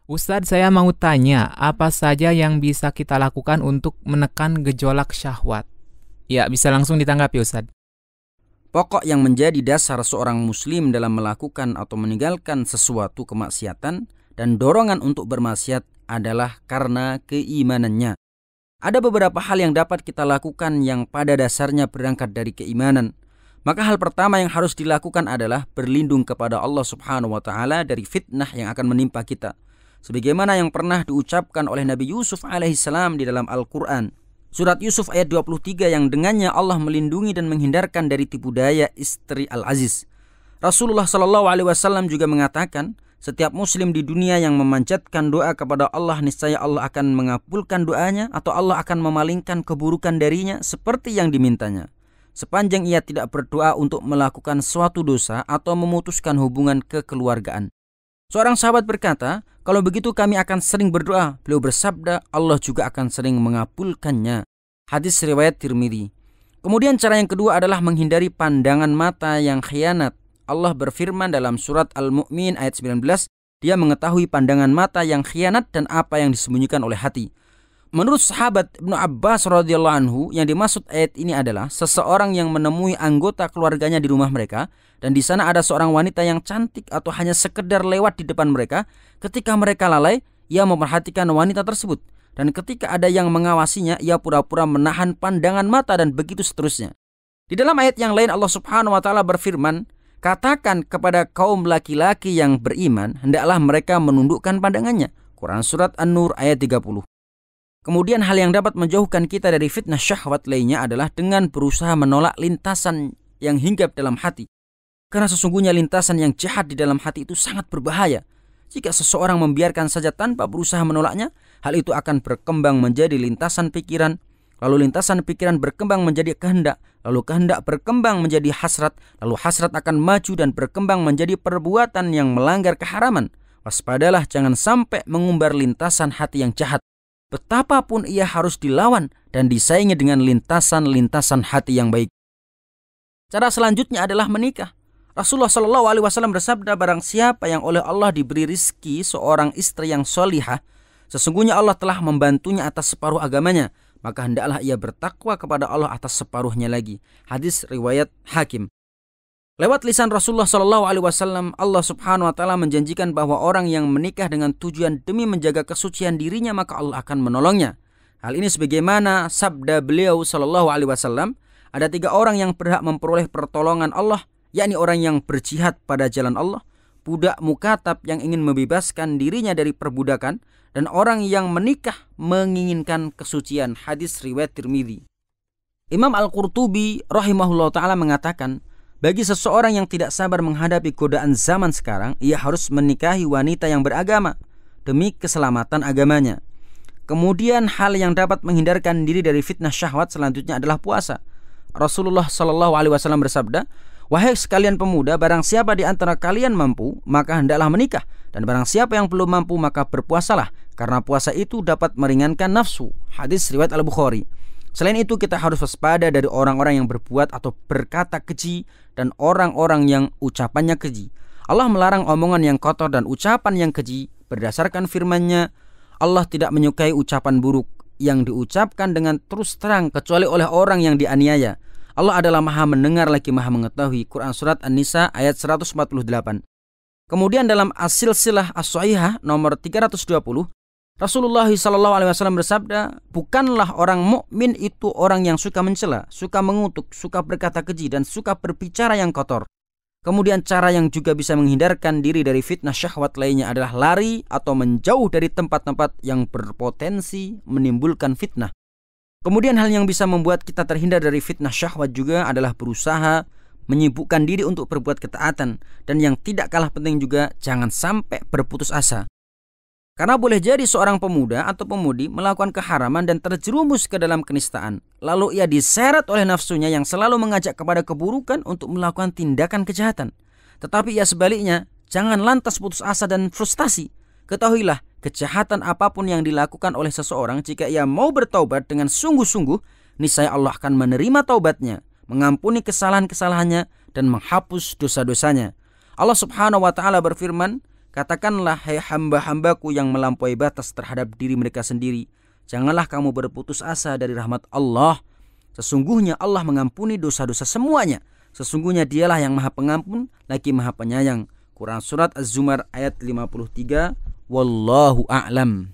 Ustadz, saya mau tanya, apa saja yang bisa kita lakukan untuk menekan gejolak syahwat? Ya, bisa langsung ditanggapi, Ustadz. Pokok yang menjadi dasar seorang muslim dalam melakukan atau meninggalkan sesuatu kemaksiatan dan dorongan untuk bermaksiat adalah karena keimanannya. Ada beberapa hal yang dapat kita lakukan yang pada dasarnya berangkat dari keimanan. Maka hal pertama yang harus dilakukan adalah berlindung kepada Allah Subhanahu wa taala dari fitnah yang akan menimpa kita. Sebagaimana yang pernah diucapkan oleh Nabi Yusuf alaihissalam di dalam Al-Quran. Surat Yusuf ayat 23 yang dengannya Allah melindungi dan menghindarkan dari tipu daya istri Al-Aziz. Rasulullah SAW juga mengatakan, setiap muslim di dunia yang memanjatkan doa kepada Allah, niscaya Allah akan mengabulkan doanya atau Allah akan memalingkan keburukan darinya seperti yang dimintanya. Sepanjang ia tidak berdoa untuk melakukan suatu dosa atau memutuskan hubungan kekeluargaan. Seorang sahabat berkata, kalau begitu kami akan sering berdoa. Beliau bersabda, Allah juga akan sering mengabulkannya. Hadis riwayat Tirmidzi. Kemudian cara yang kedua adalah menghindari pandangan mata yang khianat. Allah berfirman dalam surat Al-Mu'min ayat 19, Dia mengetahui pandangan mata yang khianat dan apa yang disembunyikan oleh hati. Menurut sahabat Ibnu Abbas radhiyallahu anhu, yang dimaksud ayat ini adalah seseorang yang menemui anggota keluarganya di rumah mereka dan di sana ada seorang wanita yang cantik atau hanya sekedar lewat di depan mereka. Ketika mereka lalai, ia memperhatikan wanita tersebut, dan ketika ada yang mengawasinya, ia pura-pura menahan pandangan mata dan begitu seterusnya. Di dalam ayat yang lain Allah Subhanahu wa taala berfirman, katakan kepada kaum laki-laki yang beriman, hendaklah mereka menundukkan pandangannya. Quran surat An-Nur ayat 30. Kemudian hal yang dapat menjauhkan kita dari fitnah syahwat lainnya adalah dengan berusaha menolak lintasan yang hinggap dalam hati. Karena sesungguhnya lintasan yang jahat di dalam hati itu sangat berbahaya. Jika seseorang membiarkan saja tanpa berusaha menolaknya, hal itu akan berkembang menjadi lintasan pikiran. Lalu lintasan pikiran berkembang menjadi kehendak. Lalu kehendak berkembang menjadi hasrat. Lalu hasrat akan maju dan berkembang menjadi perbuatan yang melanggar keharaman. Waspadalah jangan sampai mengumbar lintasan hati yang jahat. Betapapun ia harus dilawan dan disaingi dengan lintasan-lintasan hati yang baik. Cara selanjutnya adalah menikah. Rasulullah SAW bersabda, barang siapa yang oleh Allah diberi rizki seorang istri yang solihah, sesungguhnya Allah telah membantunya atas separuh agamanya, maka hendaklah ia bertakwa kepada Allah atas separuhnya lagi. Hadis riwayat Hakim. Lewat lisan Rasulullah SAW, Allah Subhanahu wa taala menjanjikan bahwa orang yang menikah dengan tujuan demi menjaga kesucian dirinya, maka Allah akan menolongnya. Hal ini sebagaimana sabda beliau SAW, ada 3 orang yang berhak memperoleh pertolongan Allah, yakni orang yang berjihad pada jalan Allah, budak mukatab yang ingin membebaskan dirinya dari perbudakan, dan orang yang menikah menginginkan kesucian. Hadis riwayat Tirmidzi. Imam Al-Qurtubi rahimahullah ta'ala mengatakan, bagi seseorang yang tidak sabar menghadapi godaan zaman sekarang, ia harus menikahi wanita yang beragama demi keselamatan agamanya. Kemudian hal yang dapat menghindarkan diri dari fitnah syahwat selanjutnya adalah puasa. Rasulullah SAW bersabda, wahai sekalian pemuda, barang siapa di antara kalian mampu, maka hendaklah menikah. Dan barang siapa yang belum mampu, maka berpuasalah, karena puasa itu dapat meringankan nafsu. Hadis riwayat Al-Bukhari. Selain itu kita harus waspada dari orang-orang yang berbuat atau berkata keji dan orang-orang yang ucapannya keji. Allah melarang omongan yang kotor dan ucapan yang keji. Berdasarkan firman-Nya, Allah tidak menyukai ucapan buruk yang diucapkan dengan terus terang kecuali oleh orang yang dianiaya. Allah adalah Maha mendengar lagi Maha mengetahui. Quran surat An-Nisa ayat 148. Kemudian dalam As-Silsilah As-Shahihah nomor 320, Rasulullah SAW bersabda, bukanlah orang mukmin itu orang yang suka mencela, suka mengutuk, suka berkata keji, dan suka berbicara yang kotor. Kemudian cara yang juga bisa menghindarkan diri dari fitnah syahwat lainnya adalah lari atau menjauh dari tempat-tempat yang berpotensi menimbulkan fitnah. Kemudian hal yang bisa membuat kita terhindar dari fitnah syahwat juga adalah berusaha menyibukkan diri untuk berbuat ketaatan. Dan yang tidak kalah penting juga, jangan sampai berputus asa. Karena boleh jadi seorang pemuda atau pemudi melakukan keharaman dan terjerumus ke dalam kenistaan. Lalu ia diseret oleh nafsunya yang selalu mengajak kepada keburukan untuk melakukan tindakan kejahatan. Tetapi ia sebaliknya, jangan lantas putus asa dan frustasi. Ketahuilah, kejahatan apapun yang dilakukan oleh seseorang, jika ia mau bertaubat dengan sungguh-sungguh, niscaya Allah akan menerima taubatnya, mengampuni kesalahan-kesalahannya, dan menghapus dosa-dosanya. Allah Subhanahu wa ta'ala berfirman, Katakanlah, hai hamba-hambaku yang melampaui batas terhadap diri mereka sendiri, janganlah kamu berputus asa dari rahmat Allah. Sesungguhnya Allah mengampuni dosa-dosa semuanya. Sesungguhnya dialah yang maha pengampun lagi maha penyayang. Quran Surat Az-Zumar ayat 53. Wallahu a'lam.